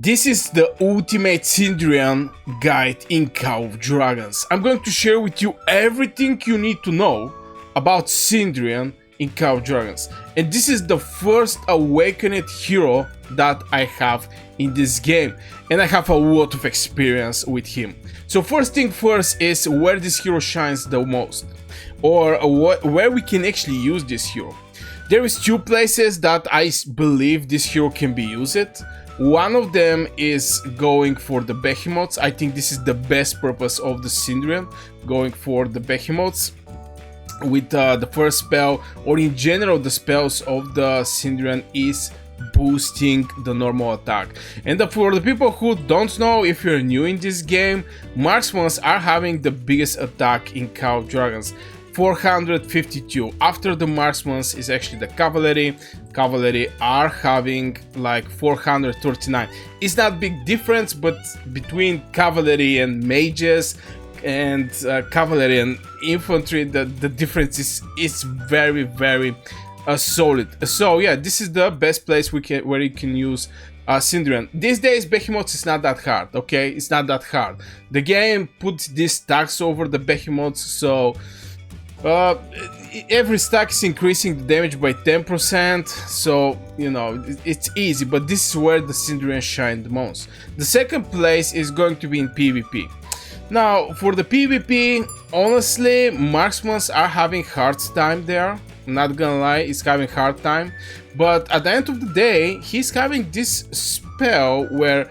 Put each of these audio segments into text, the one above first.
This is the ultimate Syndrion guide in Call of Dragons. I'm going to share with you everything you need to know about Syndrion in Call of Dragons. And this is the first awakened hero that I have in this game. And I have a lot of experience with him. So first thing first is where this hero shines the most. Or where we can actually use this hero. There is two places that I believe this hero can be used. One of them is going for the Behemoths. I think this is the best purpose of the Syndrion, going for the Behemoths with the first spell, or in general the spells of the Syndrion is boosting the normal attack. And for the people who don't know, if you're new in this game, marksmen are having the biggest attack in Call of Dragons. 452. After the marksmen is actually the cavalry. Cavalry are having like 439. It's not big difference, but between cavalry and mages and cavalry and infantry, the difference is very solid. So yeah, this is the best place where you can use Syndrion. These days Behemoths is not that hard, okay? It's not that hard. The game puts these stacks over the Behemoths, so every stack is increasing the damage by 10%, so you know it's easy, but this is where the Syndrion shine the most. The second place is going to be in PvP. Now for the PvP, honestly, marksmen are having hard time there. I'm not gonna lie, it's having hard time, but at the end of the day, he's having this spell where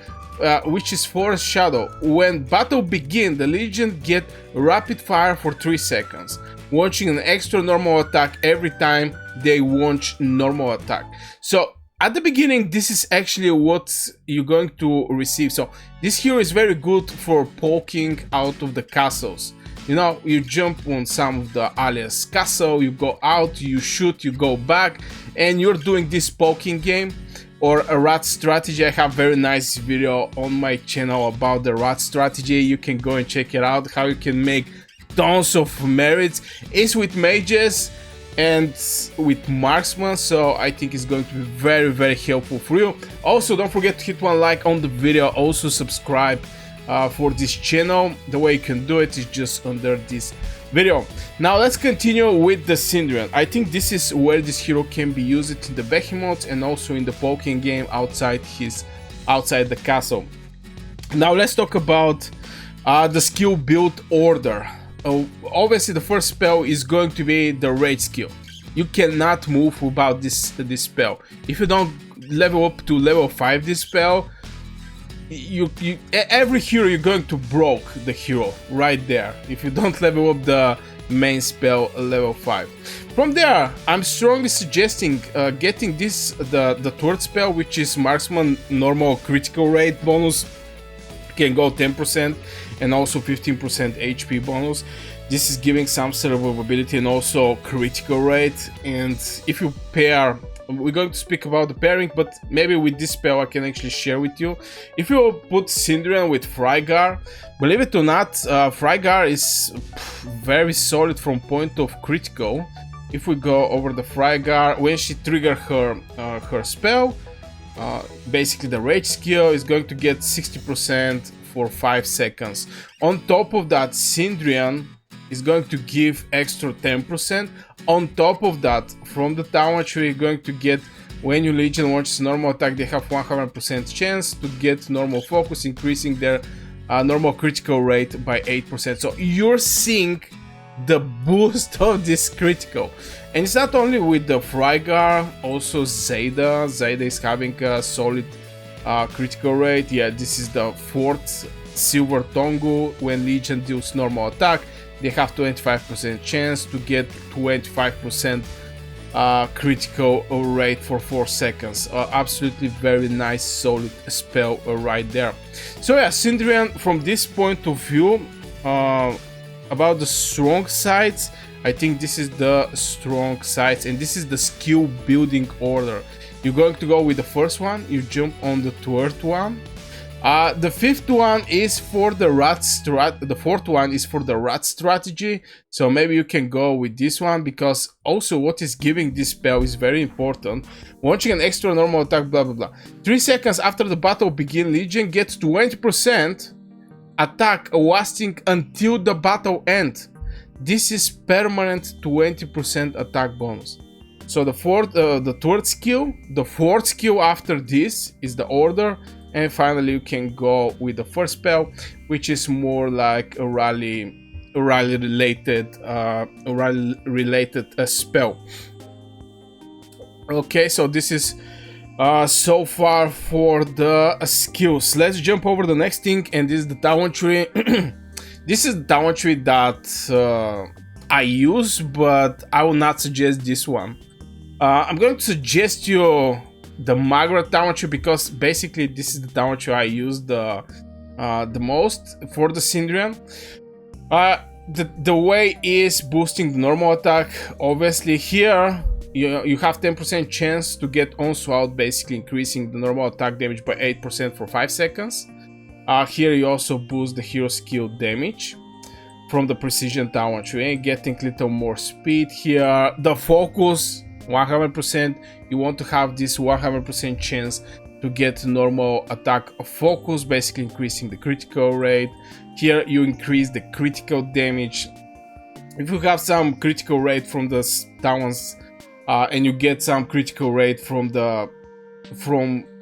which is Forest Shadow. When battle begins, the Legion get rapid fire for 3 seconds, launching an extra normal attack every time they launch normal attack. So at the beginning, this is actually what you're going to receive. So this hero is very good for poking out of the castles. You know, you jump on some of the alias castle, you go out, you shoot, you go back, and you're doing this poking game. Or a rat strategy. I have very nice video on my channel about the rat strategy. You can go and check it out, how you can make tons of merits. It's with mages and with marksmen, so I think it's going to be very helpful for you. Also, don't forget to hit one like on the video, also subscribe for this channel. The way you can do it is just under this video. Now let's continue with the Syndrion. I think this is where this hero can be used in the Behemoths and also in the poking game outside the castle. Now let's talk about the skill build order. Obviously the first spell is going to be the rage skill. You cannot move without this spell. If you don't level up to level 5 this spell, every hero you're going to broke the hero right there if you don't level up the main spell level 5. From there, I'm strongly suggesting getting the third spell, which is marksman normal critical rate bonus. Can go 10% and also 15% HP bonus. This is giving some survivability and also critical rate. And if you pair, we're going to speak about the pairing, but maybe with this spell I can actually share with you. If you put Syndrion with Ffraegar, believe it or not, Ffraegar is very solid from point of critical. If we go over the Ffraegar, when she triggers her spell, basically the rage skill is going to get 60% for 5 seconds. On top of that, Syndrion is going to give extra 10%. On top of that, from the damage you're going to get when your Legion launches normal attack, they have 100% chance to get normal focus, increasing their normal critical rate by 8%. So you're seeing the boost of this critical. And it's not only with the Ffraegar, also Zayda. Zayda is having a solid critical rate. Yeah, this is the 4th Silver Tongu. When Legion deals normal attack, they have 25% chance to get 25% critical rate for 4 seconds. Absolutely very nice solid spell right there. So yeah, Syndrion, from this point of view, about the strong sides, I think this is the strong sides, and this is the skill building order. You're going to go with the first one, you jump on the third one. The fifth one is for the rat the fourth one is for the rat strategy. So maybe you can go with this one, because also what is giving this spell is very important. Launching an extra normal attack, blah blah blah. 3 seconds after the battle begin, Legion gets 20% attack lasting until the battle end. This is permanent 20% attack bonus. So the third skill, the fourth skill after this is the order. And finally, you can go with the first spell, which is more like a rally related spell. Okay, so this is so far for the skills. Let's jump over the next thing, and this is the talent tree. This is the talent tree that I use, but I will not suggest this one. I'm going to suggest you the Magrat talent tree, because basically this is the talent tree I use the most for the Syndrion. The way is boosting the normal attack. Obviously here you have 10% chance to get onslaught, basically increasing the normal attack damage by 8% for 5 seconds. Here you also boost the hero skill damage from the precision talent tree, getting a little more speed here. The focus 100%, you want to have this 100% chance to get normal attack focus, basically increasing the critical rate. Here you increase the critical damage. If you have some critical rate from the talents and you get some critical rate from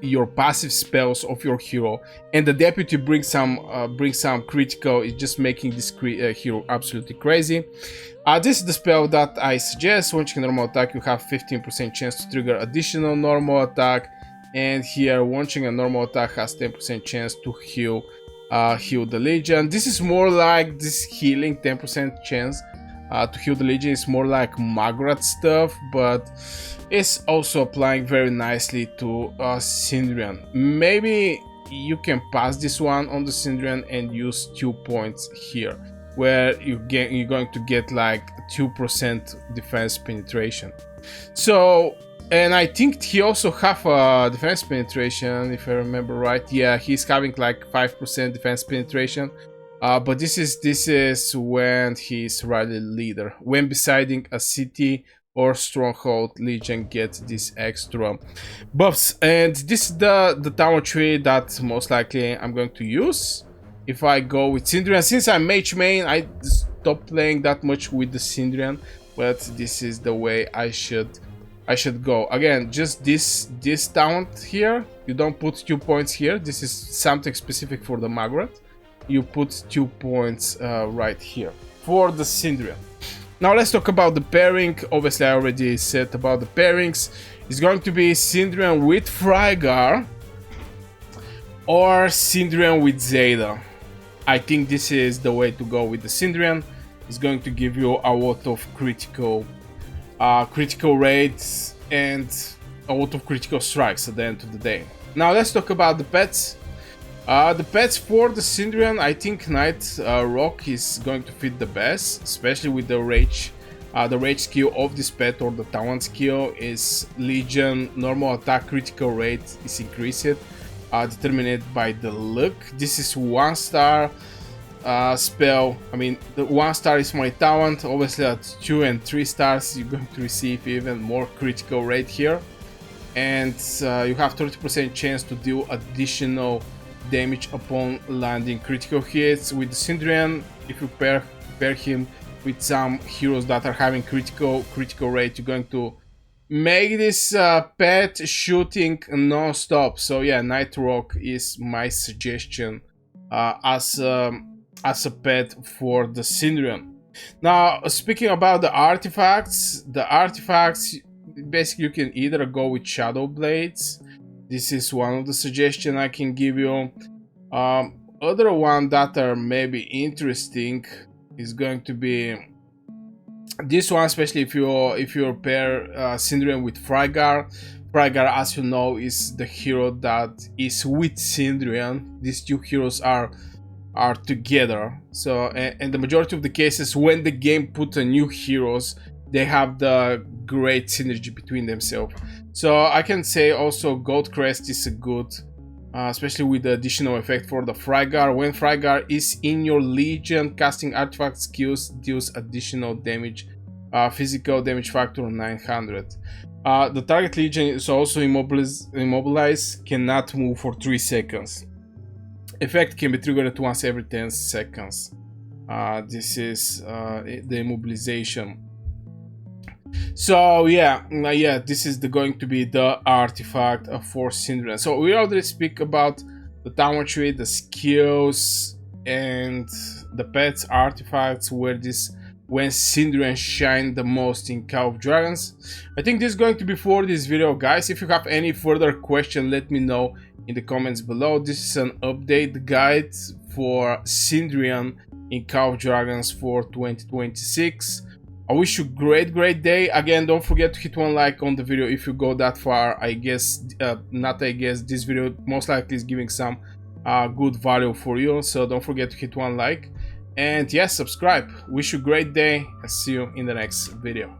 your passive spells of your hero, and the deputy brings some critical, it's just making this hero absolutely crazy. This is the spell that I suggest. Launching a normal attack, you have 15% chance to trigger additional normal attack, and here launching a normal attack has 10% chance to heal the Legion. This is more like this healing 10% chance to heal the Legion is more like Magrat stuff, but it's also applying very nicely to Syndrion. Maybe you can pass this one on the Syndrion and use 2 points here, where you're going to get like 2% defense penetration. So, and I think he also have a defense penetration, if I remember right. Yeah, he's having like 5% defense penetration. But this is when he's rally leader. When besiding a city or stronghold, Legion gets this extra buffs. And this is the talent tree that most likely I'm going to use if I go with Syndrion. Since I'm mage main, I stopped playing that much with the Syndrion, but this is the way I should go. Again, just this talent here, you don't put 2 points here. This is something specific for the Magrat. You put 2 points right here for the Syndrion. Now let's talk about the pairing. Obviously I already said about the pairings. It's going to be Syndrion with Ffraegar or Syndrion with Zayda. I think this is the way to go with the Syndrion. It's going to give you a lot of critical rates and a lot of critical strikes at the end of the day. Now let's talk about the pets. The pets for the Syndrion, I think Night Rock is going to fit the best, especially with the rage. The rage skill of this pet, or the talent skill, is Legion normal attack critical rate is increased, determined by the luck. This is 1-star spell. I mean, the 1-star is my talent. Obviously at 2 and 3 stars you're going to receive even more critical rate here, and you have 30% chance to deal additional damage upon landing critical hits. With the Syndrion, if you pair him with some heroes that are having critical rate, you're going to make this pet shooting non-stop. So yeah, Night Rock is my suggestion as a pet for the Syndrion. Now speaking about the artifacts, basically you can either go with Shadow Blades. This is one of the suggestions I can give you. Other one that are maybe interesting is going to be this one, especially if you pair Syndrion with Ffraegar. Ffraegar, as you know, is the hero that is with Syndrion. These two heroes are together. So, and the majority of the cases when the game put new heroes, they have the great synergy between themselves. So I can say also Goldcrest is a good especially with the additional effect for the Ffraegar. When Ffraegar is in your legion, casting artifact skills deals additional damage, physical damage factor 900. The target legion is also immobilized, cannot move for 3 seconds. Effect can be triggered once every 10 seconds. This is the immobilization. So yeah, this is going to be the artifact for Syndrion. So we already speak about the tower tree, the skills, and the pets artifacts where when Syndrion shine the most in Call of Dragons. I think this is going to be for this video, guys. If you have any further question, let me know in the comments below. This is an update guide for Syndrion in Call of Dragons for 2026. I wish you a great day. Again, don't forget to hit one like on the video if you go that far. I guess, this video most likely is giving some good value for you. So don't forget to hit one like. And yes, subscribe. Wish you a great day and see you in the next video.